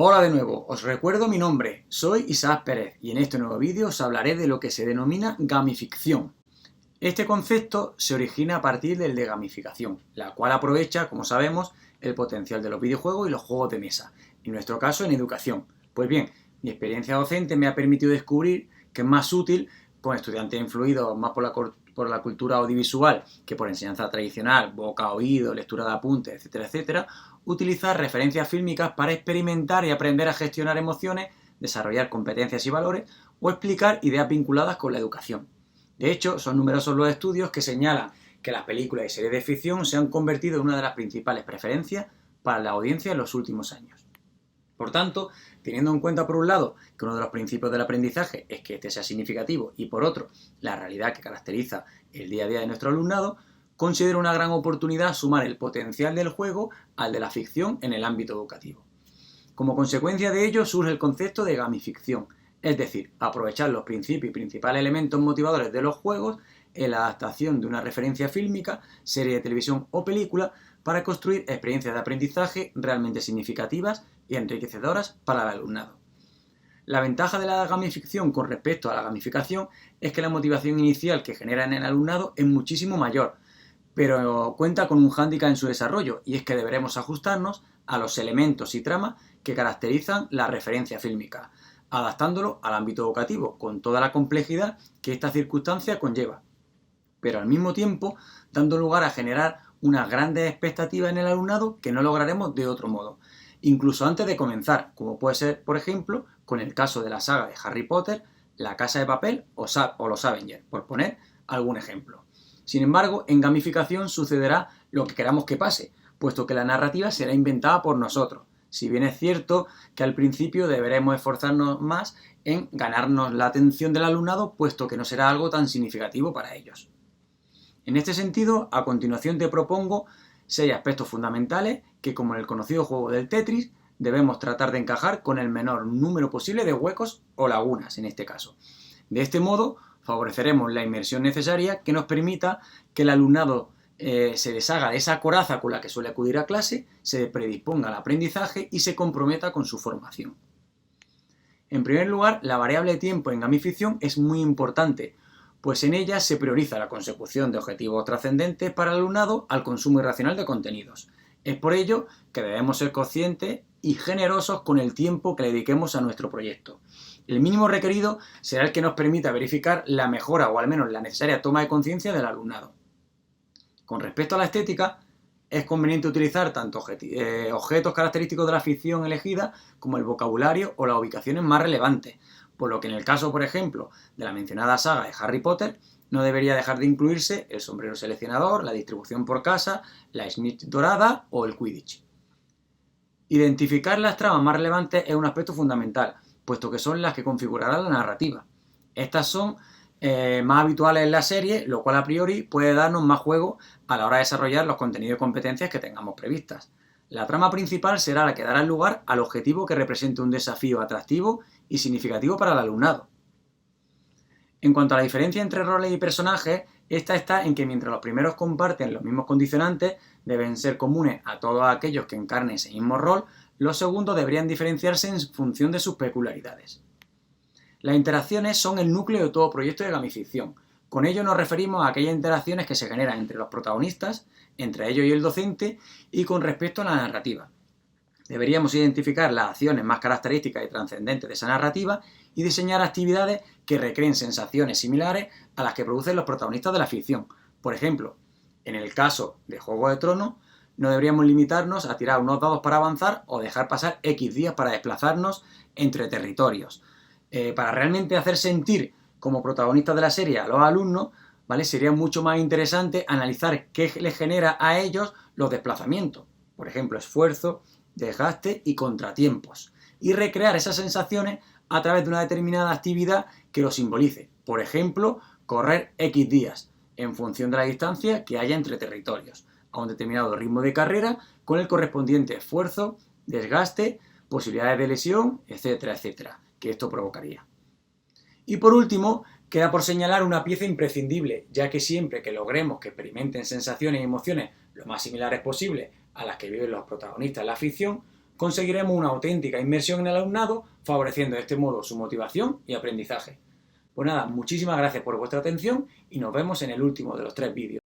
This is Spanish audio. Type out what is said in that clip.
Hola de nuevo, os recuerdo mi nombre, soy Isaac Pérez y en este nuevo vídeo os hablaré de lo que se denomina gamificación. Este concepto se origina a partir del de gamificación, la cual aprovecha, como sabemos, el potencial de los videojuegos y los juegos de mesa, en nuestro caso en educación. Pues bien, mi experiencia docente me ha permitido descubrir que es más útil, con estudiantes influidos más por la cultura audiovisual que por enseñanza tradicional, boca a oído, lectura de apuntes, etcétera, etcétera, utilizar referencias fílmicas para experimentar y aprender a gestionar emociones, desarrollar competencias y valores o explicar ideas vinculadas con la educación. De hecho, son numerosos los estudios que señalan que las películas y series de ficción se han convertido en una de las principales preferencias para la audiencia en los últimos años. Por tanto, teniendo en cuenta por un lado que uno de los principios del aprendizaje es que este sea significativo y por otro, la realidad que caracteriza el día a día de nuestro alumnado, considero una gran oportunidad sumar el potencial del juego al de la ficción en el ámbito educativo. Como consecuencia de ello surge el concepto de gamificación, es decir, aprovechar los principios y principales elementos motivadores de los juegos en la adaptación de una referencia fílmica, serie de televisión o película para construir experiencias de aprendizaje realmente significativas y enriquecedoras para el alumnado. La ventaja de la gamificación con respecto a la gamificación es que la motivación inicial que genera en el alumnado es muchísimo mayor, pero cuenta con un hándicap en su desarrollo, y es que deberemos ajustarnos a los elementos y tramas que caracterizan la referencia fílmica, adaptándolo al ámbito educativo, con toda la complejidad que esta circunstancia conlleva, pero al mismo tiempo dando lugar a generar unas grandes expectativas en el alumnado que no lograremos de otro modo, incluso antes de comenzar, como puede ser, por ejemplo, con el caso de la saga de Harry Potter, La Casa de Papel o los Avengers, por poner algún ejemplo. Sin embargo, en gamificación sucederá lo que queramos que pase, puesto que la narrativa será inventada por nosotros, si bien es cierto que al principio deberemos esforzarnos más en ganarnos la atención del alumnado, puesto que no será algo tan significativo para ellos. En este sentido, a continuación te propongo 6 aspectos fundamentales que, como en el conocido juego del Tetris, debemos tratar de encajar con el menor número posible de huecos o lagunas en este caso. De este modo, favoreceremos la inmersión necesaria que nos permita que el alumnado se deshaga de esa coraza con la que suele acudir a clase, se predisponga al aprendizaje y se comprometa con su formación. En primer lugar, la variable tiempo en gamificación es muy importante, pues en ella se prioriza la consecución de objetivos trascendentes para el alumnado al consumo irracional de contenidos. Es por ello que debemos ser conscientes y generosos con el tiempo que le dediquemos a nuestro proyecto. El mínimo requerido será el que nos permita verificar la mejora o al menos la necesaria toma de conciencia del alumnado. Con respecto a la estética, es conveniente utilizar tanto objetos característicos de la ficción elegida como el vocabulario o las ubicaciones más relevantes, por lo que en el caso, por ejemplo, de la mencionada saga de Harry Potter, no debería dejar de incluirse el sombrero seleccionador, la distribución por casa, la snitch dorada o el Quidditch. Identificar las tramas más relevantes es un aspecto fundamental, puesto que son las que configurarán la narrativa. Estas son más habituales en la serie, lo cual a priori puede darnos más juego a la hora de desarrollar los contenidos y competencias que tengamos previstas. La trama principal será la que dará lugar al objetivo que represente un desafío atractivo y significativo para el alumnado. En cuanto a la diferencia entre roles y personajes, esta está en que mientras los primeros comparten los mismos condicionantes, deben ser comunes a todos aquellos que encarnen ese mismo rol, los segundos deberían diferenciarse en función de sus peculiaridades. Las interacciones son el núcleo de todo proyecto de gamificación. Con ello nos referimos a aquellas interacciones que se generan entre los protagonistas, entre ellos y el docente, y con respecto a la narrativa. Deberíamos identificar las acciones más características y trascendentes de esa narrativa y diseñar actividades que recreen sensaciones similares a las que producen los protagonistas de la ficción. Por ejemplo, en el caso de Juego de Tronos, no deberíamos limitarnos a tirar unos dados para avanzar o dejar pasar X días para desplazarnos entre territorios. Para realmente hacer sentir como protagonistas de la serie a los alumnos, ¿vale? Sería mucho más interesante analizar qué les genera a ellos los desplazamientos. Por ejemplo, esfuerzo, desgaste y contratiempos. Y recrear esas sensaciones a través de una determinada actividad que lo simbolice. Por ejemplo, correr X días en función de la distancia que haya entre territorios, a un determinado ritmo de carrera con el correspondiente esfuerzo, desgaste, posibilidades de lesión, etcétera, etcétera, que esto provocaría. Y por último, queda por señalar una pieza imprescindible, ya que siempre que logremos que experimenten sensaciones y emociones lo más similares posible a las que viven los protagonistas de la ficción, conseguiremos una auténtica inmersión en el alumnado, favoreciendo de este modo su motivación y aprendizaje. Pues nada, muchísimas gracias por vuestra atención y nos vemos en el último de los 3 vídeos.